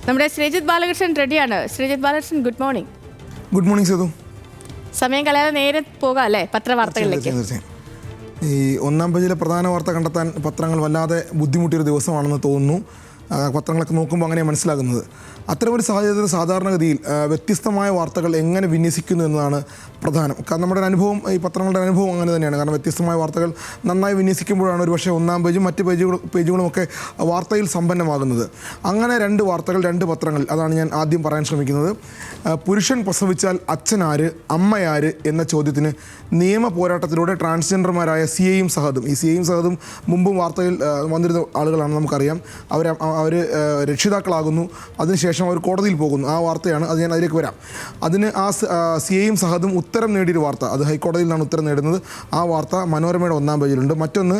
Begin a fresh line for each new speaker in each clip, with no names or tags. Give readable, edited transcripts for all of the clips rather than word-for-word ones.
നമ്മുടെ ശ്രീജിത്ത് ബാലകൃഷ്ണൻ റെഡിയാണ്. Sreejith Balakrishnan, good morning.
Good morning Sethu.
സമയം കളയാതെ നേരെ പോകാം അല്ലേ പത്രവാർത്തകളിലേക്ക്.
ഈ ഒന്നാം പേജിലെ പ്രധാന വാർത്ത കണ്ടെത്താൻ പത്രങ്ങൾ വല്ലാതെ ബുദ്ധിമുട്ടിയൊരു ദിവസമാണെന്ന് തോന്നുന്നു. പത്രങ്ങളൊക്കെ നോക്കുമ്പോൾ അങ്ങനെ മനസ്സിലാകുന്നത്. അത്തരമൊരു സാഹചര്യത്തിൽ സാധാരണഗതിയിൽ വ്യത്യസ്തമായ വാർത്തകൾ എങ്ങനെ വിന്യസിക്കുന്നു എന്നതാണ് പ്രധാനം. കാരണം നമ്മുടെ അനുഭവം, ഈ പത്രങ്ങളുടെ അനുഭവം അങ്ങനെ തന്നെയാണ്. കാരണം വ്യത്യസ്തമായ വാർത്തകൾ നന്നായി വിന്യസിക്കുമ്പോഴാണ് ഒരുപക്ഷെ ഒന്നാം പേജും മറ്റ് പേജുകളുമൊക്കെ വാർത്തയിൽ സമ്പന്നമാകുന്നത്. അങ്ങനെ രണ്ട് വാർത്തകൾ, രണ്ട് പത്രങ്ങൾ, അതാണ് ഞാൻ ആദ്യം പറയാൻ ശ്രമിക്കുന്നത്. പുരുഷൻ പ്രസവിച്ചാൽ അച്ഛനാര് അമ്മയാര് എന്ന ചോദ്യത്തിന് നിയമ പോരാട്ടത്തിലൂടെ ട്രാൻസ്ജെൻഡർമാരായ സിയയും സഹദും, ഈ സിയയും സഹദും മുമ്പും വാർത്തയിൽ വന്നിരുന്ന ആളുകളാണ്, നമുക്കറിയാം. അവർ രക്ഷിതാക്കളാകുന്നു, അതിനുശേഷം അവർ കോടതിയിൽ പോകുന്നു. ആ വാർത്തയാണ്, അത് ഞാൻ അതിലേക്ക് വരാം. അതിന് ആ സിയയും സഹദും ഉത്തരം നേടിയൊരു വാർത്ത, അത് ഹൈക്കോടതിയിൽ നിന്നാണ് ഉത്തരം നേടുന്നത്. ആ വാർത്ത മനോരമയുടെ ഒന്നാം പേജിലുണ്ട്. മറ്റൊന്ന്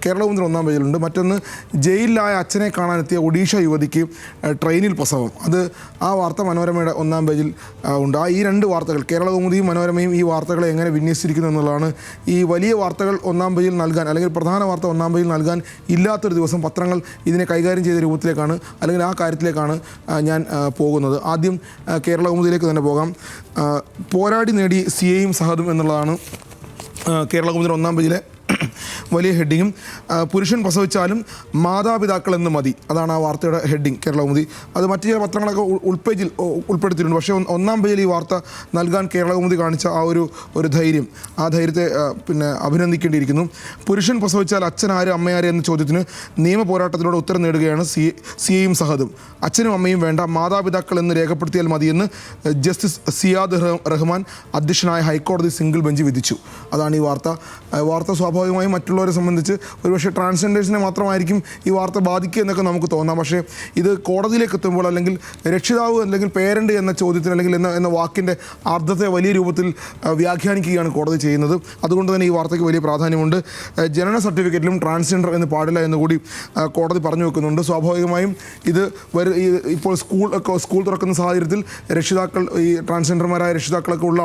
കേരളകൗമുദിയുടെ ഒന്നാം പേജിലുണ്ട്. മറ്റൊന്ന് ജയിലിലായ അച്ഛനെ കാണാനെത്തിയ ഒഡീഷ യുവതിക്ക് ട്രെയിനിൽ പ്രസവം, അത് ആ വാർത്ത മനോരമയുടെ ഒന്നാം പേജിൽ ഉണ്ട്. ഈ രണ്ട് വാർത്തകൾ, കേരളകൗമുദിയും മനോരമയും, ഈ വാർത്തകളെ എങ്ങനെ വിന്യസിച്ചിരിക്കുന്നു എന്നുള്ളതാണ്. ഈ വലിയ വാർത്തകൾ ഒന്നാം പേജിൽ നൽകാൻ, അല്ലെങ്കിൽ പ്രധാന വാർത്ത ഒന്നാം പേജിൽ നൽകാൻ ഇല്ലാത്തൊരു ദിവസം പത്രങ്ങൾ ഇതിനെ കൈകാര്യം ചെയ്ത രൂപത്തിലേക്കാണ്, അല്ലെങ്കിൽ ആ കാര്യത്തിലേക്കാണ് ഞാൻ പോകുന്നത്. ആദ്യം കേരളകൗമുദിയിലേക്ക് തന്നെ പോകാം. പോരാടി നേടി സിയയും സഹദും എന്നുള്ളതാണ് കേരളകൗമുദിയുടെ ഒന്നാം പേജിലെ വലിയ ഹെഡിങ്ങും. പുരുഷൻ പ്രസവിച്ചാലും മാതാപിതാക്കൾ എന്ന് മതി, അതാണ് ആ വാർത്തയുടെ ഹെഡിങ് കേരളകൗമുദി. അത് മറ്റു ചില പത്രങ്ങളൊക്കെ ഉൾപേജിൽ ഉൾപ്പെടുത്തിയിട്ടുണ്ട്. പക്ഷേ ഒന്നാം പേജിൽ ഈ വാർത്ത നൽകാൻ കേരളകൗമുദി കാണിച്ച ആ ഒരു ധൈര്യം, ആ ധൈര്യത്തെ അഭിനന്ദിക്കേണ്ടിയിരിക്കുന്നു. പുരുഷൻ പ്രസവിച്ചാൽ അച്ഛനാര് അമ്മയാര് എന്ന ചോദ്യത്തിന് നിയമ പോരാട്ടത്തിലൂടെ ഉത്തരം നേടുകയാണ് സിയയും സഹദും. അച്ഛനും അമ്മയും വേണ്ട, മാതാപിതാക്കൾ എന്ന് രേഖപ്പെടുത്തിയാൽ മതിയെന്ന് ജസ്റ്റിസ് സിയാദ് റഹ്മാൻ അധ്യക്ഷനായ ഹൈക്കോടതി സിംഗിൾ ബെഞ്ച് വിധിച്ചു. അതാണ് ഈ വാർത്ത സ്വാഭാവികമായും മറ്റുള്ളവരെ സംബന്ധിച്ച് ഒരുപക്ഷെ ട്രാൻസ്ജെൻഡേഴ്സിനെ മാത്രമായിരിക്കും ഈ വാർത്ത ബാധിക്കുക എന്നൊക്കെ നമുക്ക് തോന്നാം. പക്ഷേ ഇത് കോടതിയിലേക്ക് എത്തുമ്പോൾ, അല്ലെങ്കിൽ രക്ഷിതാവ് അല്ലെങ്കിൽ പേരൻ്റ് എന്ന ചോദ്യത്തിന്, അല്ലെങ്കിൽ എന്ന വാക്കിൻ്റെ അർത്ഥത്തെ വലിയ രൂപത്തിൽ വ്യാഖ്യാനിക്കുകയാണ് കോടതി ചെയ്യുന്നത്. അതുകൊണ്ട് തന്നെ ഈ വാർത്തയ്ക്ക് വലിയ പ്രാധാന്യമുണ്ട്. ജനന സർട്ടിഫിക്കറ്റിലും ട്രാൻസ്ജെൻഡർ എന്ന് പാടില്ല എന്നുകൂടി കോടതി പറഞ്ഞു വെക്കുന്നുണ്ട്. സ്വാഭാവികമായും ഇത് ഇപ്പോൾ സ്കൂൾ തുറക്കുന്ന സാഹചര്യത്തിൽ രക്ഷിതാക്കൾ, ഈ ട്രാൻസ്ജെൻഡർമാരായ രക്ഷിതാക്കളൊക്കെ ഉള്ള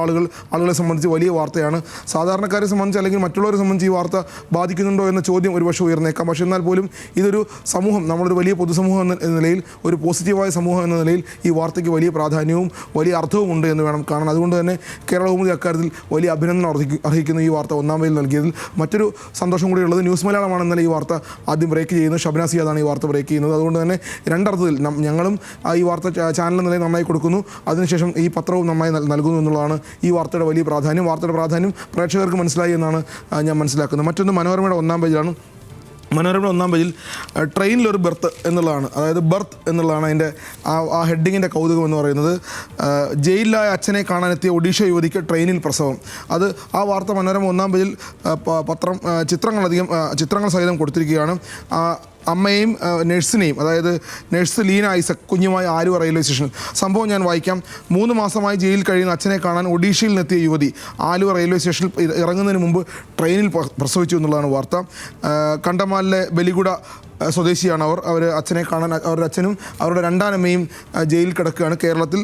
ആളുകളെ സംബന്ധിച്ച് വലിയ വാർത്തയാണ്. സാധാരണക്കാരെ സംബന്ധിച്ച് അല്ലെങ്കിൽ മറ്റുള്ളവരെ സംബന്ധിച്ച് ഈ വാർത്ത ബാധിക്കുന്നുണ്ടോ എന്ന ചോദ്യം ഒരുപക്ഷെ ഉയർന്നേക്കാം. പക്ഷേ എന്നാൽ പോലും ഇതൊരു സമൂഹം, നമ്മളൊരു വലിയ പൊതുസമൂഹം എന്ന നിലയിൽ, ഒരു പോസിറ്റീവായ സമൂഹം എന്ന നിലയിൽ ഈ വാർത്തയ്ക്ക് വലിയ പ്രാധാന്യവും വലിയ അർത്ഥവും ഉണ്ട് എന്ന് വേണം കാണാൻ. അതുകൊണ്ട് തന്നെ കേരളകൗമുദി അക്കാര്യത്തിൽ വലിയ അഭിനന്ദനം അർഹിക്കുന്ന ഈ വാർത്ത ഒന്നാം പേജിൽ നൽകിയതിൽ. മറ്റൊരു സന്തോഷം കൂടിയുള്ളത്, ന്യൂസ് മലയാളമാണ് ഇന്നലെ ഈ വാർത്ത ആദ്യം ബ്രേക്ക് ചെയ്യുന്നത്. ഷബ്നാ സിയാദാണ് ഈ വാർത്ത ബ്രേക്ക് ചെയ്യുന്നത്. അതുകൊണ്ട് തന്നെ രണ്ടർത്ഥത്തിൽ ഞങ്ങളും ഈ വാർത്ത ചാനൽ നിലയിൽ നന്നായി കൊടുക്കുന്നു, അതിനുശേഷം ഈ പത്രവും നന്നായി നൽകുന്നു എന്നുള്ളതാണ് ഈ വാർത്തയുടെ വലിയ പ്രാധാന്യം. വാർത്തയുടെ പ്രാധാന്യം പ്രേക്ഷകർക്ക് മനസ്സിലായി എന്നാണ് ഞാൻ മനസ്സിലാക്കുന്നത്. മറ്റൊന്ന് മനോരമയുടെ ഒന്നാം പേജിലാണ്. മനോരമയുടെ ഒന്നാം പേജിൽ ട്രെയിനിലൊരു ബെർത്ത് എന്നുള്ളതാണ്, അതായത് ബർത്ത് എന്നുള്ളതാണ് അതിൻ്റെ ആ ഹെഡിങ്ങിൻ്റെ കൗതുകം എന്ന് പറയുന്നത്. ജയിലിലായ അച്ഛനെ കാണാനെത്തിയ ഒഡീഷ യുവതിക്ക് ട്രെയിനിൽ പ്രസവം, അത് ആ വാർത്ത മനോരമ ഒന്നാം പേജിൽ ചിത്രങ്ങൾ സഹിതം കൊടുത്തിരിക്കുകയാണ്. അമ്മയും നഴ്സിനെയും, അതായത് നഴ്സ് ലീന ഐസക് കുഞ്ഞുമായി ആലുവ റെയിൽവേ സ്റ്റേഷനിൽ. സംഭവം ഞാൻ വായിക്കാം. 3 മാസമായി ജയിലിൽ കഴിയുന്ന അച്ഛനെ കാണാൻ ഒഡീഷയിൽ നിന്നെത്തിയ യുവതി ആലുവ റെയിൽവേ സ്റ്റേഷനിൽ ഇറങ്ങുന്നതിന് മുമ്പ് ട്രെയിനിൽ പ്രസവിച്ചു എന്നുള്ളതാണ് വാർത്ത. കണ്ടമാലിലെ ബലിഗുഡ സ്വദേശിയാണ് അവർ അച്ഛനെ കാണാൻ, അവരുടെ അച്ഛനും അവരുടെ രണ്ടാനമ്മയും ജയിലിൽ കിടക്കുകയാണ്. കേരളത്തിൽ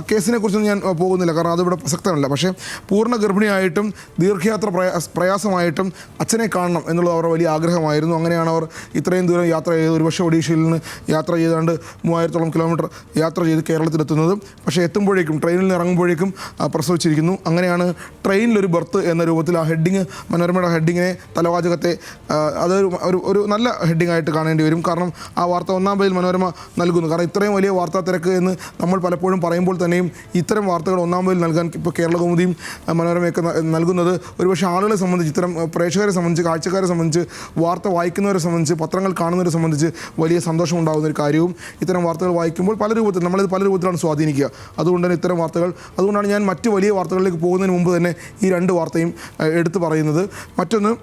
കേസിനെ കുറിച്ചൊന്നും ഞാൻ പോകുന്നില്ല, കാരണം അതിവിടെ പ്രസക്തമല്ല. പക്ഷേ പൂർണ്ണ ഗർഭിണിയായിട്ടും ദീർഘയാത്ര പ്രയാസമായിട്ടും അച്ഛനെ കാണണം എന്നുള്ളത് അവരുടെ വലിയ ആഗ്രഹമായിരുന്നു. അങ്ങനെയാണ് അവർ ഇത്രയും ദൂരം യാത്ര ചെയ്ത്, ഒരുപക്ഷെ ഒഡീഷയിൽ നിന്ന് യാത്ര ചെയ്താണ്ട് 3000-ഓളം കിലോമീറ്റർ യാത്ര ചെയ്ത് കേരളത്തിലെത്തുന്നത്. പക്ഷേ എത്തുമ്പോഴേക്കും, ട്രെയിനിൽ നിന്ന് ഇറങ്ങുമ്പോഴേക്കും പ്രസവിച്ചിരിക്കുന്നു. അങ്ങനെയാണ് ട്രെയിനിലൊരു ബർത്ത് എന്ന രൂപത്തിൽ ആ ഹെഡിങ്, മനോരമയുടെ ഹെഡിങ്ങിനെ, തലവാചകത്തെ, അതൊരു ഒരു നല്ല ഹെഡിങ്ങായിട്ട് കാണേണ്ടി വരും. കാരണം ആ വാർത്ത ഒന്നാം പേജിൽ മനോരമ നൽകുന്നു. കാരണം ഇത്രയും വലിയ വാർത്താ തിരക്ക് എന്ന് നമ്മൾ പലപ്പോഴും പറയുമ്പോൾ തന്നെയും ഇത്തരം വാർത്തകൾ ഒന്നാം പേജിൽ നൽകാൻ ഇപ്പോൾ കേരളകൗമുദിയും മനോരമയൊക്കെ നൽകുന്നത് ഒരുപക്ഷെ ആളുകളെ സംബന്ധിച്ച്, ഇത്തരം പ്രേക്ഷകരെ സംബന്ധിച്ച്, കാഴ്ചക്കാരെ സംബന്ധിച്ച്, വാർത്ത വായിക്കുന്നവരെ സംബന്ധിച്ച്, പത്രങ്ങൾ കാണുന്നവരെ സംബന്ധിച്ച് വലിയ സന്തോഷം ഉണ്ടാകുന്ന ഒരു കാര്യവും. ഇത്തരം വാർത്തകൾ വായിക്കുമ്പോൾ നമ്മളിത് പല രൂപത്തിലാണ് സ്വാധീനിക്കുക. അതുകൊണ്ട് തന്നെ ഇത്തരം വാർത്തകൾ, അതുകൊണ്ടാണ് ഞാൻ മറ്റ് വലിയ വാർത്തകളിലേക്ക് പോകുന്നതിന് മുമ്പ് തന്നെ ഈ രണ്ട് വാർത്തയും എടുത്തു പറയുന്നത്. മറ്റൊന്ന്,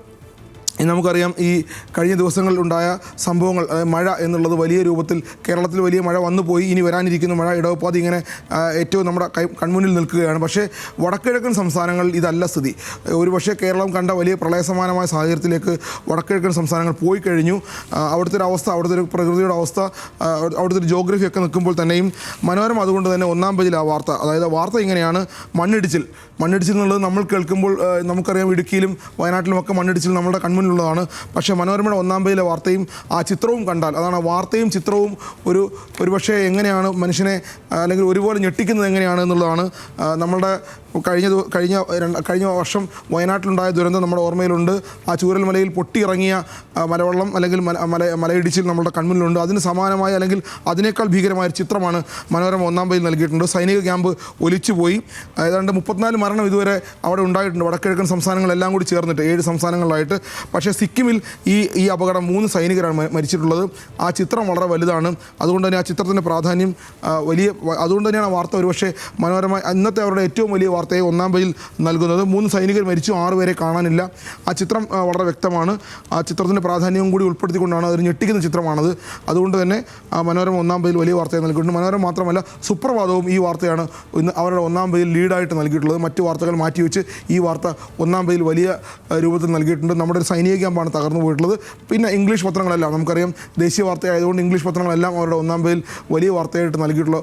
നമുക്കറിയാം, ഈ കഴിഞ്ഞ ദിവസങ്ങളിലുണ്ടായ സംഭവങ്ങൾ, മഴ എന്നുള്ളത് വലിയ രൂപത്തിൽ കേരളത്തിൽ വലിയ മഴ വന്നു പോയി. ഇനി വരാനിരിക്കുന്ന മഴ ഇടവപ്പാതി ഇങ്ങനെ ഏറ്റവും നമ്മുടെ കൺമുന്നിൽ നിൽക്കുകയാണ്. പക്ഷേ വടക്കിഴക്കൻ സംസ്ഥാനങ്ങളിൽ ഇതല്ല സ്ഥിതി. ഒരുപക്ഷെ കേരളം കണ്ട വലിയ പ്രളയസമാനമായ സാഹചര്യത്തിലേക്ക് വടക്കിഴക്കൻ സംസ്ഥാനങ്ങൾ പോയി കഴിഞ്ഞു. അവിടുത്തെ ഒരു അവസ്ഥ, അവിടുത്തെ ഒരു പ്രകൃതിയുടെ അവസ്ഥ, അവിടുത്തെ ഒരു ജോഗ്രഫിയൊക്കെ നിൽക്കുമ്പോൾ തന്നെയും മനോരമ അതുകൊണ്ട് തന്നെ ഒന്നാം പേജിൽ ആ വാർത്ത, അതായത് വാർത്ത ഇങ്ങനെയാണ്: മണ്ണിടിച്ചിൽ എന്നുള്ളത് നമ്മൾ കേൾക്കുമ്പോൾ നമുക്കറിയാം, ഇടുക്കിയിലും വയനാട്ടിലുമൊക്കെ മണ്ണിടിച്ചിൽ നമ്മുടെ കൺമുന്നിൽ കൺമുന്നിലുള്ളതാണ്. പക്ഷേ മനോരമയുടെ ഒന്നാം പേജിലെ വാർത്തയും ആ ചിത്രവും കണ്ടാൽ, അതാണ് വാർത്തയും ചിത്രവും ഒരുപക്ഷെ എങ്ങനെയാണ് മനുഷ്യനെ അല്ലെങ്കിൽ ഒരുപോലെ ഞെട്ടിക്കുന്നത് എങ്ങനെയാണ് എന്നുള്ളതാണ്. നമ്മളുടെ കഴിഞ്ഞ വർഷം വയനാട്ടിലുണ്ടായ ദുരന്തം നമ്മുടെ ഓർമ്മയിലുണ്ട്. ആ ചൂരൽമലയിൽ പൊട്ടിയിറങ്ങിയ മലവെള്ളം അല്ലെങ്കിൽ മലയിടിച്ചിൽ നമ്മുടെ കൺമുന്നിലുണ്ട്. അതിന് സമാനമായ അല്ലെങ്കിൽ അതിനേക്കാൾ ഭീകരമായ ഒരു ചിത്രമാണ് മനോരമ ഒന്നാം പേജിൽ നൽകിയിട്ടുണ്ട്. സൈനിക ക്യാമ്പ് ഒലിച്ചുപോയി. ഏതാണ്ട് 34 മരണം ഇതുവരെ അവിടെ ഉണ്ടായിട്ടുണ്ട്, വടക്കിഴക്കൻ സംസ്ഥാനങ്ങളെല്ലാം കൂടി ചേർന്നിട്ട് 7 സംസ്ഥാനങ്ങളിലായിട്ട്. പക്ഷേ സിക്കിമിൽ ഈ അപകടം 3 സൈനികരാണ് മരിച്ചിട്ടുള്ളത്. ആ ചിത്രം വളരെ വലുതാണ്. അതുകൊണ്ട് തന്നെ ആ ചിത്രത്തിൻ്റെ പ്രാധാന്യം അതുകൊണ്ട് തന്നെയാണ് ആ വാർത്ത ഒരുപക്ഷെ മനോരമ ഇന്നത്തെ അവരുടെ ഏറ്റവും വലിയ വാർത്തയെ ഒന്നാം പേജിൽ നൽകുന്നത്. 3 സൈനികർ മരിച്ചു, 6 പേരെ കാണാനില്ല. ആ ചിത്രം വളരെ വ്യക്തമാണ്. ആ ചിത്രത്തിൻ്റെ പ്രാധാന്യവും കൂടി ഉൾപ്പെടുത്തിക്കൊണ്ടാണ് അതൊരു ഞെട്ടിക്കുന്ന ചിത്രമാണത്. അതുകൊണ്ട് തന്നെ മനോരമ ഒന്നാം പേജിൽ വലിയ വാർത്തയെ നൽകിയിട്ടുണ്ട്. മനോരമ മാത്രമല്ല, സുപ്രഭാതവും ഈ വാർത്തയാണ് ഇന്ന് അവരുടെ ഒന്നാം പേജിൽ ലീഡായിട്ട് നൽകിയിട്ടുള്ളത്. മറ്റു വാർത്തകൾ മാറ്റിവെച്ച് ഈ വാർത്ത ഒന്നാം പേജിൽ വലിയ രൂപത്തിൽ നൽകിയിട്ടുണ്ട്. നമ്മുടെ ഒരു സൈനിക ക്യാമ്പാണ് തകർന്നു പോയിട്ടുള്ളത്. പിന്നെ ഇംഗ്ലീഷ് പത്രങ്ങളെല്ലാം നമുക്കറിയാം, ദേശീയ വാർത്തയായതുകൊണ്ട് ഇംഗ്ലീഷ് പത്രങ്ങളെല്ലാം അവരുടെ ഒന്നാം പേജിൽ വലിയ വാർത്തയായിട്ട് നൽകിയിട്ടുള്ള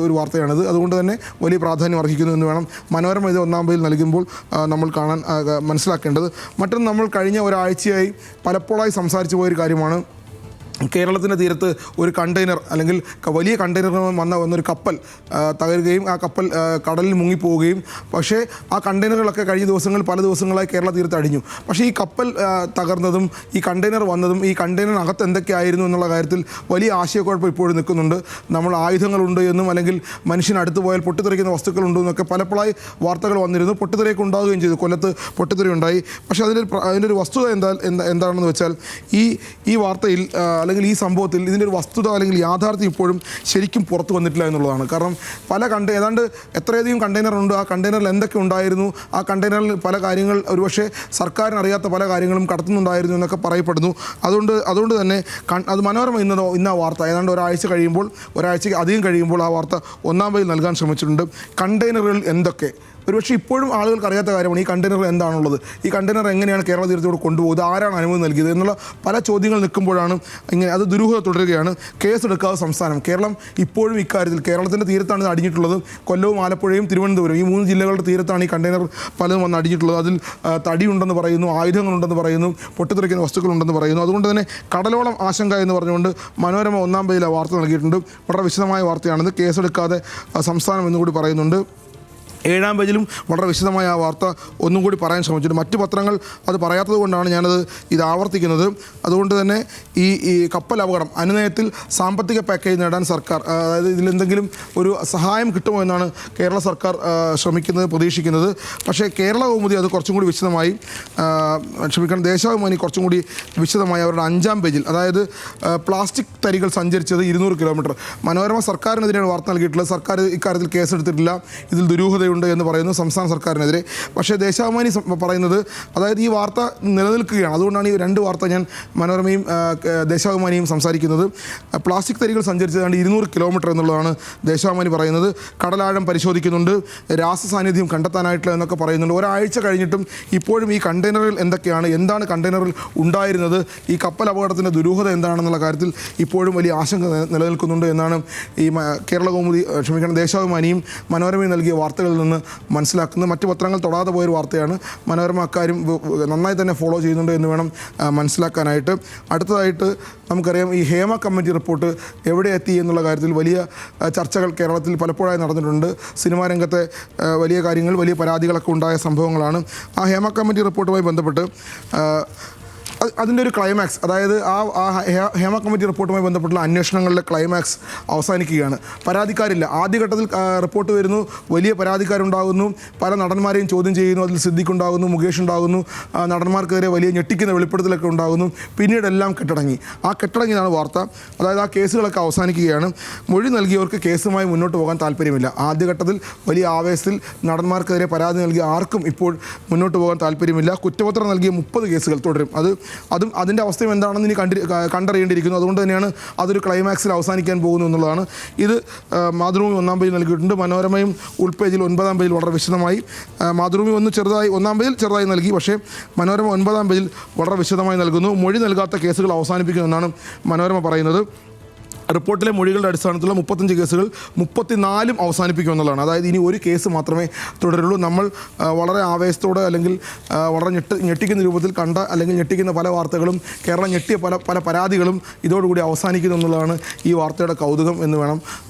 ഒരു വാർത്തയാണിത്. അതുകൊണ്ട് തന്നെ വലിയ പ്രാധാന്യം അർഹിക്കുന്നു എന്ന് വേണം മനോരമ ഇത് ഒന്നാം പേജിൽ നൽകുമ്പോൾ നമ്മൾ മനസ്സിലാക്കേണ്ടത്. മറ്റൊന്ന്, നമ്മൾ കഴിഞ്ഞ ഒരാഴ്ചയായി പലപ്പോഴായി സംസാരിച്ചു പോയൊരു കാര്യമാണ്. കേരളത്തിൻ്റെ തീരത്ത് ഒരു കണ്ടെയ്നർ അല്ലെങ്കിൽ വലിയ കണ്ടെയ്നർ വന്നൊരു കപ്പൽ തകരുകയും ആ കപ്പൽ കടലിൽ മുങ്ങിപ്പോവുകയും, പക്ഷേ ആ കണ്ടെയ്നറുകളൊക്കെ കഴിഞ്ഞ പല ദിവസങ്ങളായി കേരള തീരത്ത് അടിഞ്ഞു. പക്ഷേ ഈ കപ്പൽ തകർന്നതും ഈ കണ്ടെയ്നർ വന്നതും ഈ കണ്ടെയ്നറിനകത്ത് എന്തൊക്കെയായിരുന്നു എന്നുള്ള കാര്യത്തിൽ വലിയ ആശയക്കുഴപ്പം ഇപ്പോഴും നിൽക്കുന്നുണ്ട്. നമ്മൾ ആയുധങ്ങളുണ്ട് എന്നും അല്ലെങ്കിൽ മനുഷ്യനടുത്ത് പോയാൽ പൊട്ടിത്തെറിക്കുന്ന വസ്തുക്കളുണ്ട് എന്നൊക്കെ പലപ്പോഴായി വാർത്തകൾ വന്നിരുന്നു. പൊട്ടിത്തെറിയൊക്കെ ഉണ്ടാവുകയും ചെയ്തു. കൊല്ലത്ത് പൊട്ടിത്തെറി ഉണ്ടായി. പക്ഷേ അതിൻ്റെ ഒരു വസ്തുത എന്താണെന്ന് വെച്ചാൽ ഈ വാർത്തയിൽ അല്ലെങ്കിൽ ഈ സംഭവത്തിൽ ഇതിൻ്റെ ഒരു വസ്തുത അല്ലെങ്കിൽ യാഥാർത്ഥ്യം ഇപ്പോഴും ശരിക്കും പുറത്തു വന്നിട്ടില്ല എന്നുള്ളതാണ്. കാരണം ഏതാണ്ട് എത്രയധികം കണ്ടെയ്നറുണ്ട്, ആ കണ്ടെയ്നറിൽ എന്തൊക്കെ ഉണ്ടായിരുന്നു, ആ കണ്ടെയ്നറിൽ പല കാര്യങ്ങൾ ഒരുപക്ഷെ സർക്കാരിന് അറിയാത്ത പല കാര്യങ്ങളും കടത്തുന്നുണ്ടായിരുന്നു എന്നൊക്കെ പറയപ്പെടുന്നു. അതുകൊണ്ട് തന്നെ അത് മനോരമ ഇന്ന വാർത്ത ഏതാണ്ട് ഒരാഴ്ചയ്ക്ക് അധികം കഴിയുമ്പോൾ ആ വാർത്ത ഒന്നാം പേജിൽ നൽകാൻ ശ്രമിച്ചിട്ടുണ്ട്. കണ്ടെയ്നറുകൾ എന്തൊക്കെ, ഒരുപക്ഷെ ഇപ്പോഴും ആളുകൾക്ക് അറിയാത്ത കാര്യമാണ് ഈ കണ്ടെയ്നർ എന്താണുള്ളത്, ഈ കണ്ടെയ്നർ എങ്ങനെയാണ് കേരള തീരത്തോട് കൊണ്ടുപോകുന്നത്, ആരാണ് അനുമതി നൽകിയത് എന്നുള്ള പല ചോദ്യങ്ങൾ നിൽക്കുമ്പോഴാണ് അത് ദുരൂഹത തുടരുകയാണ്. കേസെടുക്കാതെ സംസ്ഥാനം കേരളം ഇപ്പോഴും ഇക്കാര്യത്തിൽ കേരളത്തിൻ്റെ തീരത്താണ് ഇത് അടിഞ്ഞിട്ടുള്ളത്. കൊല്ലവും ആലപ്പുഴയും തിരുവനന്തപുരം ഈ 3 ജില്ലകളുടെ തീരത്താണ് ഈ കണ്ടെയ്നർ പലതും വന്ന് അടിഞ്ഞിട്ടുള്ളത്. അതിൽ തടിയുണ്ടെന്ന് പറയുന്നു, ആയുധങ്ങളുണ്ടെന്ന് പറയുന്നു, പൊട്ടിത്തെറിക്കുന്ന വസ്തുക്കളുണ്ടെന്ന് പറയുന്നു. അതുകൊണ്ട് തന്നെ കടലോളം ആശങ്ക എന്ന് പറഞ്ഞുകൊണ്ട് മനോരമ ഒന്നാം പേജിൽ വാർത്ത നൽകിയിട്ടുണ്ട്. വളരെ വിശദമായ വാർത്തയാണിത്. കേസെടുക്കാതെ സംസ്ഥാനം എന്നുകൂടി പറയുന്നുണ്ട്. 7-ാം പേജിലും വളരെ വിശദമായ ആ വാർത്ത ഒന്നും കൂടി പറയാൻ ശ്രമിച്ചിട്ടുണ്ട്. മറ്റു പത്രങ്ങൾ അത് പറയാത്തത് കൊണ്ടാണ് ഇത് ആവർത്തിക്കുന്നത്. അതുകൊണ്ട് തന്നെ ഈ കപ്പൽ അപകടം അനുനയത്തിൽ സാമ്പത്തിക പാക്കേജ് നേടാൻ സർക്കാർ, അതായത് ഇതിലെന്തെങ്കിലും ഒരു സഹായം കിട്ടുമോ എന്നാണ് കേരള സർക്കാർ പ്രതീക്ഷിക്കുന്നത്. പക്ഷേ കേരള കൗമുദി അത് കുറച്ചും കൂടി വിശദമായി ദേശാഭിമാനി കുറച്ചും കൂടി വിശദമായി അവരുടെ 5-ാം പേജിൽ, അതായത് പ്ലാസ്റ്റിക് തരികൾ സഞ്ചരിച്ചത് 200 കിലോമീറ്റർ. മനോരമ സർക്കാരിനെതിരെയാണ് വാർത്ത നൽകിയിട്ടുള്ളത്. സർക്കാർ ഇക്കാര്യത്തിൽ കേസെടുത്തിട്ടില്ല, ഇതിൽ ദുരൂഹതയുണ്ട് എന്ന് പറയുന്നു സംസ്ഥാന സർക്കാരിനെതിരെ. പക്ഷേ ദേശാഭിമാനി പറയുന്നത്, അതായത് ഈ വാർത്ത നിലനിൽക്കുകയാണ്. അതുകൊണ്ടാണ് ഈ 2 വാർത്ത ഞാൻ മനോരമയും ദേശാഭിമാനിയും സംസാരിക്കുന്നത്. പ്ലാസ്റ്റിക് തരികൾ സഞ്ചരിച്ചത് 200 കിലോമീറ്റർ എന്നുള്ളതാണ് ദേശാഭിമാനി പറയുന്നത്. കടലാഴം പരിശോധിക്കുന്നുണ്ട്, രാസസാന്നിധ്യം കണ്ടെത്താനായിട്ടില്ല എന്നൊക്കെ പറയുന്നുണ്ട്. ഒരാഴ്ച കഴിഞ്ഞിട്ടും ഇപ്പോഴും ഈ കണ്ടെയ്നറിൽ എന്താണ് കണ്ടെയ്നറിൽ ഉണ്ടായിരുന്നത്, ഈ കപ്പൽ അപകടത്തിൻ്റെ ദുരൂഹത എന്താണെന്നുള്ള കാര്യത്തിൽ ഇപ്പോഴും വലിയ ആശങ്ക നിലനിൽക്കുന്നുണ്ട് എന്നാണ് ഈ ദേശാഭിമാനിയും മനോരമയും നൽകിയ വാർത്തകളിൽ നിന്ന് മനസ്സിലാക്കുന്നത്. മറ്റു പത്രങ്ങൾ തൊടാതെ പോയൊരു വാർത്തയാണ്. മനോരമ അക്കാര്യം നന്നായി തന്നെ ഫോളോ ചെയ്യുന്നുണ്ട് എന്ന് വേണം മനസ്സിലാക്കാനായിട്ട്. അടുത്തതായിട്ട് നമുക്കറിയാം, ഈ ഹേമ കമ്മിറ്റി റിപ്പോർട്ട് എവിടെ എത്തി എന്നുള്ള കാര്യത്തിൽ വലിയ ചർച്ചകൾ കേരളത്തിൽ പലപ്പോഴായി നടന്നിട്ടുണ്ട്. സിനിമാ രംഗത്തെ വലിയ കാര്യങ്ങൾ, വലിയ പരാതികളൊക്കെ ഉണ്ടായ സംഭവങ്ങളാണ്. ആ ഹേമ കമ്മിറ്റി റിപ്പോർട്ടുമായി ബന്ധപ്പെട്ട് അതിൻ്റെ ഒരു ക്ലൈമാക്സ്, അതായത് ആ ഹേമ കമ്മിറ്റി റിപ്പോർട്ടുമായി ബന്ധപ്പെട്ടുള്ള അന്വേഷണങ്ങളിലെ ക്ലൈമാക്സ് അവസാനിക്കുകയാണ്. പരാതിക്കാരില്ല. ആദ്യഘട്ടത്തിൽ റിപ്പോർട്ട് വരുന്നു, വലിയ പരാതിക്കാരുണ്ടാകുന്നു, പല നടന്മാരെയും ചോദ്യം ചെയ്യുന്നു, അതിൽ സിദ്ദിഖ് ഉണ്ടാകുന്നു, മുകേഷ് ഉണ്ടാകുന്നു, നടന്മാർക്കെതിരെ വലിയ ഞെട്ടിക്കുന്ന വെളിപ്പെടുത്തലൊക്കെ ഉണ്ടാകുന്നു. പിന്നീടെല്ലാം കെട്ടടങ്ങിയതാണ് വാർത്ത. അതായത് ആ കേസുകളൊക്കെ അവസാനിക്കുകയാണ്. മൊഴി നൽകിയവർക്ക് കേസുമായി മുന്നോട്ട് പോകാൻ താല്പര്യമില്ല. ആദ്യഘട്ടത്തിൽ വലിയ ആവേശത്തിൽ നടന്മാർക്കെതിരെ പരാതി നൽകിയ ആർക്കും ഇപ്പോൾ മുന്നോട്ട് പോകാൻ താല്പര്യമില്ല. കുറ്റപത്രം നൽകിയ 30 കേസുകൾ തുടരും. അതിൻ്റെ അവസ്ഥയും എന്താണെന്ന് ഇനി കണ്ടറിയേണ്ടിയിരിക്കുന്നു. അതുകൊണ്ട് തന്നെയാണ് അതൊരു ക്ലൈമാക്സിൽ അവസാനിക്കാൻ പോകുന്നു എന്നുള്ളതാണ്. ഇത് മാതൃഭൂമി 1-ാം പേജിൽ നൽകിയിട്ടുണ്ട്. മനോരമയും ഉൾപേജിൽ 9-ാം പേജിൽ വളരെ വിശദമായി, മാതൃഭൂമി 1-ാം പേജിൽ ചെറുതായി നൽകി, പക്ഷേ മനോരമ 9-ാം പേജിൽ വളരെ വിശദമായി നൽകുന്നു. മൊഴി നൽകാത്ത കേസുകൾ അവസാനിപ്പിക്കുമെന്നാണ് മനോരമ പറയുന്നത്. റിപ്പോർട്ടിലെ മൊഴികളുടെ അടിസ്ഥാനത്തിലുള്ള 35 കേസുകൾ 34 അവസാനിപ്പിക്കുമെന്നുള്ളതാണ്. അതായത് ഇനി ഒരു കേസ് മാത്രമേ തുടരുള്ളൂ. നമ്മൾ വളരെ ആവേശത്തോടെ അല്ലെങ്കിൽ വളരെ ഞെട്ടിക്കുന്ന രൂപത്തിൽ കണ്ട അല്ലെങ്കിൽ ഞെട്ടിക്കുന്ന പല വാർത്തകളും കേരളം ഞെട്ടിയ പല പരാതികളും ഇതോടുകൂടി അവസാനിക്കുന്നു എന്നുള്ളതാണ് ഈ വാർത്തയുടെ കൗതുകം എന്ന് വേണം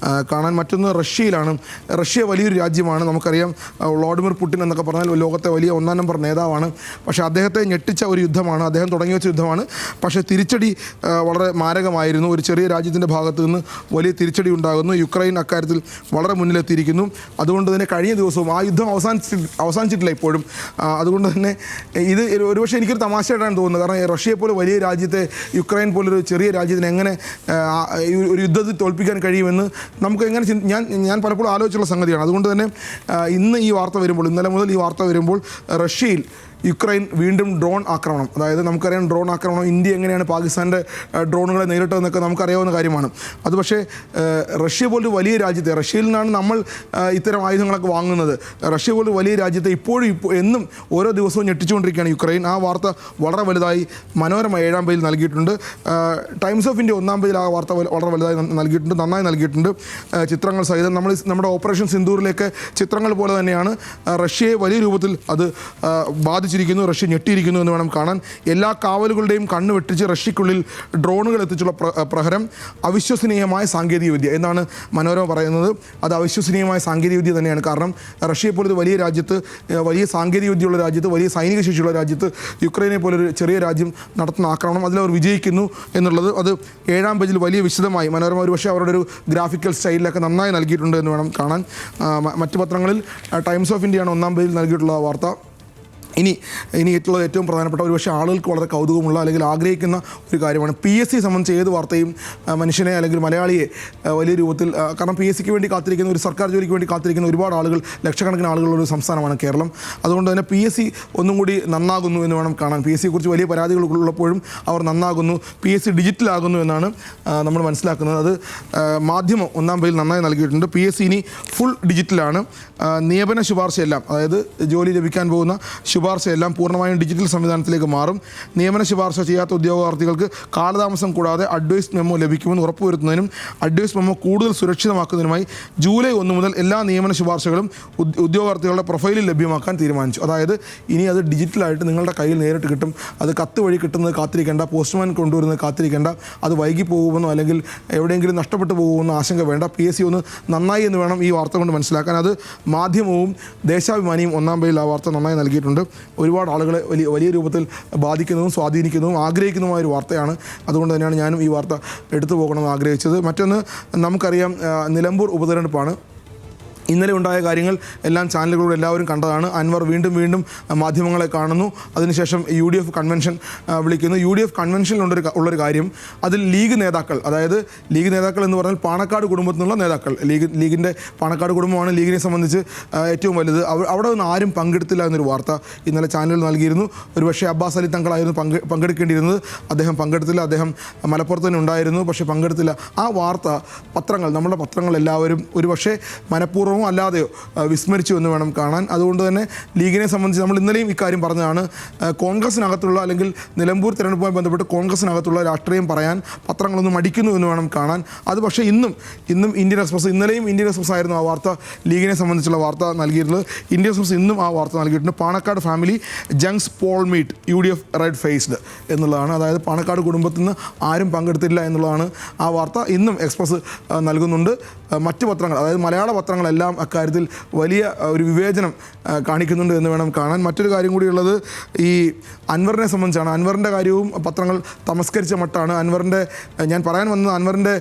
കാണാൻ. മറ്റൊന്ന് റഷ്യയിലാണ്. റഷ്യ വലിയൊരു രാജ്യമാണ്. നമുക്കറിയാം വ്ളാഡിമിർ പുടിൻ എന്നൊക്കെ പറഞ്ഞാൽ ലോകത്തെ വലിയ 1-ാം നമ്പർ നേതാവാണ്. പക്ഷേ അദ്ദേഹത്തെ ഞെട്ടിച്ച ഒരു യുദ്ധമാണ്, അദ്ദേഹം തുടങ്ങി വെച്ച യുദ്ധമാണ്. പക്ഷേ തിരിച്ചടി വളരെ മാരകമായിരുന്നു. ഒരു ചെറിയ രാജ്യത്തിൻ്റെ ഭാഗത്ത് നിന്ന് വലിയ തിരിച്ചടി ഉണ്ടാകുന്നു. യുക്രൈൻ അക്കാര്യത്തിൽ വളരെ മുന്നിലെത്തിയിരിക്കുന്നു. അതുകൊണ്ട് തന്നെ കഴിഞ്ഞ ദിവസവും ആ യുദ്ധം അവസാനിച്ചിട്ടില്ല ഇപ്പോഴും. അതുകൊണ്ട് തന്നെ ഇത് ഒരുപക്ഷെ എനിക്കൊരു തമാശയായിട്ടാണ് തോന്നുന്നത്. കാരണം റഷ്യയെ പോലെ വലിയ രാജ്യത്തെ യുക്രൈൻ പോലൊരു ചെറിയ രാജ്യത്തിന് എങ്ങനെ ഒരു യുദ്ധത്തിൽ തോൽപ്പിക്കാൻ കഴിയുമെന്ന് നമുക്ക് എങ്ങനെ ഞാൻ പലപ്പോഴും ആലോചിച്ചുള്ള സംഗതിയാണ്. അതുകൊണ്ട് തന്നെ ഇന്ന് ഈ വാർത്ത വരുമ്പോൾ, ഇന്നലെ മുതൽ ഈ വാർത്ത വരുമ്പോൾ റഷ്യയിൽ യുക്രൈൻ വീണ്ടും ഡ്രോൺ ആക്രമണം, അതായത് നമുക്കറിയാം ഡ്രോൺ ആക്രമണം, ഇന്ത്യ എങ്ങനെയാണ് പാകിസ്ഥാൻ്റെ ഡ്രോണുകളെ നേരിട്ടതെന്നൊക്കെ നമുക്കറിയാവുന്ന കാര്യമാണ്. അത് പക്ഷേ റഷ്യ പോലൊരു വലിയ രാജ്യത്തെ, റഷ്യയിൽ നിന്നാണ് നമ്മൾ ഇത്തരം ആയുധങ്ങളൊക്കെ വാങ്ങുന്നത്. റഷ്യ പോലൊരു വലിയ രാജ്യത്തെ എന്നും ഓരോ ദിവസവും ഞെട്ടിച്ചുകൊണ്ടിരിക്കുകയാണ് യുക്രൈൻ. ആ വാർത്ത വളരെ വലുതായി മനോരമ 7-ാം പേജിൽ നൽകിയിട്ടുണ്ട്. ടൈംസ് ഓഫ് ഇന്ത്യ 1-ാം പേജിൽ ആ വാർത്ത വളരെ വലുതായി നൽകിയിട്ടുണ്ട്, നന്നായി നൽകിയിട്ടുണ്ട്, ചിത്രങ്ങൾ സഹിതം. നമ്മുടെ ഓപ്പറേഷൻ സിന്ദൂറിലേക്ക് ചിത്രങ്ങൾ പോലെ തന്നെയാണ് റഷ്യയെ വലിയ രൂപത്തിൽ അത് ബാധിച്ചിരിക്കുന്നു, റഷ്യ ഞെട്ടിയിരിക്കുന്നു എന്ന് വേണം കാണാൻ. എല്ലാ കാവലുകളുടെയും കണ്ണ് വെട്ടിച്ച് റഷ്യക്കുള്ളിൽ ഡ്രോണുകൾ എത്തിച്ചുള്ള പ്രഹരം അവിശ്വസനീയമായ സാങ്കേതികവിദ്യ എന്നാണ് മനോരമ പറയുന്നത്. അത് അവിശ്വസനീയമായ സാങ്കേതികവിദ്യ തന്നെയാണ്. കാരണം റഷ്യയെ പോലൊരു വലിയ രാജ്യത്ത്, വലിയ സാങ്കേതികവിദ്യയുള്ള രാജ്യത്ത്, വലിയ സൈനിക ശേഷിയുള്ള രാജ്യത്ത് യുക്രൈനെ പോലൊരു ചെറിയ രാജ്യം നടത്തുന്ന ആക്രമണം, അതിലവർ വിജയിക്കുന്നു എന്നുള്ളത് അത് 7-ാം പേജിൽ വലിയ വിശദമായി മനോരമ ഒരുപക്ഷെ അവരുടെ ഒരു ഗ്രാഫിക്കൽ സ്റ്റൈലിലൊക്കെ നന്നായി നൽകിയിട്ടുണ്ട് എന്ന് വേണം കാണാൻ. മറ്റ് പത്രങ്ങളിൽ ടൈംസ് ഓഫ് ഇന്ത്യയാണ് 1-ാം പേജിൽ നൽകിയിട്ടുള്ള വാർത്ത. ഇനിയിട്ടുള്ള ഏറ്റവും പ്രധാനപ്പെട്ട ഒരുപക്ഷെ ആളുകൾക്ക് വളരെ കൗതുകമുള്ള അല്ലെങ്കിൽ ആഗ്രഹിക്കുന്ന ഒരു കാര്യമാണ് PSC സംബന്ധിച്ച് ഏത് വാർത്തയും മനുഷ്യനെ അല്ലെങ്കിൽ മലയാളിയെ വലിയ രൂപത്തിൽ, കാരണം PSCക്ക് വേണ്ടി കാത്തിരിക്കുന്ന, ഒരു സർക്കാർ ജോലിക്ക് വേണ്ടി കാത്തിരിക്കുന്ന ഒരുപാട് ആളുകൾ, ലക്ഷക്കണക്കിന് ആളുകളുള്ള ഒരു സംസ്ഥാനമാണ് കേരളം. അതുകൊണ്ട് തന്നെ PSC ഒന്നും കൂടി നന്നാകുന്നു എന്ന് വേണം കാണാൻ. PSCയെക്കുറിച്ച് വലിയ പരാതികൾ ഉള്ളപ്പോഴും അവർ നന്നാകുന്നു, PSC ഡിജിറ്റലാകുന്നു എന്നാണ് നമ്മൾ മനസ്സിലാക്കുന്നത്. അത് മാധ്യമം 1-ാം പേജിൽ നന്നായി നൽകിയിട്ടുണ്ട്. PSC ഇനി ഫുൾ ഡിജിറ്റലാണ്. നിയമന ശുപാർശയെല്ലാം, അതായത് ജോലി ലഭിക്കാൻ പോകുന്ന ശുപാർശയെല്ലാം പൂർണ്ണമായും ഡിജിറ്റൽ സംവിധാനത്തിലേക്ക് മാറും. നിയമന ശുപാർശ ചെയ്യാത്ത ഉദ്യോഗാർത്ഥികൾക്ക് കാലതാമസം കൂടാതെ അഡ്വൈസ് മെമ്മോ ലഭിക്കുമെന്ന് ഉറപ്പുവരുത്തുന്നതിനും അഡ്വൈസ് മെമ്മോ കൂടുതൽ സുരക്ഷിതമാക്കുന്നതിനുമായി ജൂലൈ 1 മുതൽ എല്ലാ നിയമന ശുപാർശകളും ഉദ്യോഗാർത്ഥികളുടെ പ്രൊഫൈലിൽ ലഭ്യമാക്കാൻ തീരുമാനിച്ചു. അതായത് ഇനി അത് ഡിജിറ്റലായിട്ട് നിങ്ങളുടെ കയ്യിൽ നേരിട്ട് കിട്ടും. അത് കത്ത് വഴി കിട്ടുന്നത് കാത്തിരിക്കേണ്ട, പോസ്റ്റ്മാൻ കൊണ്ടുവരുന്നത് കാത്തിരിക്കേണ്ട, അത് വൈകി പോകുമെന്നോ അല്ലെങ്കിൽ എവിടെയെങ്കിലും നഷ്ടപ്പെട്ടു പോകുമെന്നോ ആശങ്ക വേണ്ട. PSC ഒന്ന് നന്നായി എന്ന് വേണം ഈ വാർത്ത കൊണ്ട് മനസ്സിലാക്കാൻ. അത് മാധ്യമവും ദേശാഭിമാനിയും 1-ാം പേജിൽ ആ വാർത്ത നന്നായി നൽകിയിട്ടുണ്ട്. ഒരുപാട് ആളുകളെ വലിയ രൂപത്തിൽ ബാധിക്കുന്നതും സ്വാധീനിക്കുന്നതും ആഗ്രഹിക്കുന്നതുമായ ഒരു വാർത്തയാണ്. അതുകൊണ്ട് തന്നെയാണ് ഞാനും ഈ വാർത്ത എടുത്തു പോകണമെന്ന് ആഗ്രഹിച്ചത്. മറ്റൊന്ന്, നമുക്കറിയാം നിലമ്പൂർ ഉപതെരഞ്ഞെടുപ്പാണ്. ഇന്നലെ ഉണ്ടായ കാര്യങ്ങൾ എല്ലാം ചാനലുകളിലൂടെ എല്ലാവരും കണ്ടതാണ്. അൻവർ വീണ്ടും മാധ്യമങ്ങളെ കാണുന്നു. അതിനുശേഷം UDF കൺവെൻഷൻ വിളിക്കുന്നു. UDF കൺവെൻഷനിൽ ഉള്ളൊരു കാര്യം, അതിൽ ലീഗ് നേതാക്കൾ, അതായത് ലീഗ് നേതാക്കൾ എന്ന് പറഞ്ഞാൽ പാണക്കാട് കുടുംബത്തിൽ നിന്നുള്ള നേതാക്കൾ, ലീഗിൻ്റെ പാണക്കാട് കുടുംബമാണ് ലീഗിനെ സംബന്ധിച്ച് ഏറ്റവും വലുത്. അവിടെ നിന്ന് ആരും പങ്കെടുത്തില്ല എന്നൊരു വാർത്ത ഇന്നലെ ചാനലിൽ നൽകിയിരുന്നു. ഒരുപക്ഷെ അബ്ബാസ് അലി തങ്ങളായിരുന്നു പങ്കെടുക്കേണ്ടിയിരുന്നത്. അദ്ദേഹം പങ്കെടുത്തില്ല. അദ്ദേഹം മലപ്പുറത്ത് തന്നെ ഉണ്ടായിരുന്നു, പക്ഷേ പങ്കെടുത്തില്ല. ആ വാർത്ത നമ്മുടെ പത്രങ്ങൾ എല്ലാവരും ഒരുപക്ഷെ മനഃപൂർവ്വം അല്ലാതെയോ വിസ്മരിച്ചു എന്ന് വേണം കാണാൻ. അതുകൊണ്ട് തന്നെ ലീഗിനെ സംബന്ധിച്ച് നമ്മൾ ഇന്നലെയും ഇക്കാര്യം പറഞ്ഞതാണ്. കോൺഗ്രസിനകത്തുള്ള അല്ലെങ്കിൽ നിലമ്പൂർ തിരഞ്ഞെടുപ്പുമായി ബന്ധപ്പെട്ട് കോൺഗ്രസിനകത്തുള്ള രാഷ്ട്രീയം പറയാൻ പത്രങ്ങളൊന്നും മടിക്കുന്നു എന്ന് വേണം കാണാൻ. അത് പക്ഷേ ഇന്നും ഇന്ത്യൻ എക്സ്പ്രസ്, ഇന്നലെയും ഇന്ത്യൻ എക്സ്പ്രസ് ആയിരുന്നു ആ വാർത്ത, ലീഗിനെ സംബന്ധിച്ചുള്ള വാർത്ത നൽകിയിരുന്നത്. ഇന്ത്യൻ എക്സ്പ്രസ് ഇന്നും ആ വാർത്ത നൽകിയിട്ടുണ്ട്. പാണക്കാട് ഫാമിലി ജങ്സ് poll meet UDF red faced എന്നുള്ളതാണ്. അതായത് പാണക്കാട് കുടുംബത്തിൽ നിന്ന് ആരും പങ്കെടുത്തില്ല എന്നുള്ളതാണ് ആ വാർത്ത. ഇന്നും എക്സ്പ്രസ് നൽകുന്നുണ്ട്. മറ്റ് പത്രങ്ങൾ, അതായത് മലയാള പത്രങ്ങളെല്ലാം അക്കാര്യത്തിൽ വലിയ ഒരു വിവേചനം കാണിക്കുന്നുണ്ട് എന്ന് വേണം കാണാൻ. മറ്റൊരു കാര്യം കൂടിയുള്ളത് ഈ അൻവറിനെ സംബന്ധിച്ചാണ്. അൻവറിൻ്റെ കാര്യവും പത്രങ്ങൾ തമസ്കരിച്ച മട്ടാണ്. ഞാൻ പറയാൻ വന്നത് അൻവറിൻ്റെ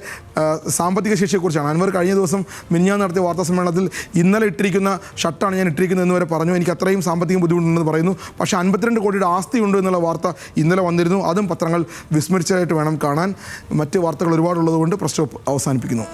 സാമ്പത്തിക ശേഷിയെക്കുറിച്ചാണ്. അൻവർ കഴിഞ്ഞ ദിവസം മിനിഞ്ഞാന്ന് നടത്തിയ വാർത്താ സമ്മേളനത്തിൽ ഇന്നലെ ഇട്ടിരിക്കുന്ന ഷർട്ടാണ് ഞാൻ ഇട്ടിരിക്കുന്നത് എന്ന് വരെ പറഞ്ഞു. എനിക്ക് അത്രയും സാമ്പത്തിക ബുദ്ധിമുട്ടുണ്ടെന്ന് പറയുന്നു. പക്ഷേ 52 കോടിയുടെ ആസ്തിയുണ്ട് എന്നുള്ള വാർത്ത ഇന്നലെ വന്നിരുന്നു. അതും പത്രങ്ങൾ വിസ്മരിച്ചതായിട്ട് വേണം കാണാൻ. മറ്റ് വാർത്തകൾ ഒരുപാടുള്ളതുകൊണ്ട് പ്രസ് സ്റ്റോപ്പ് അവസാനിപ്പിക്കുന്നു.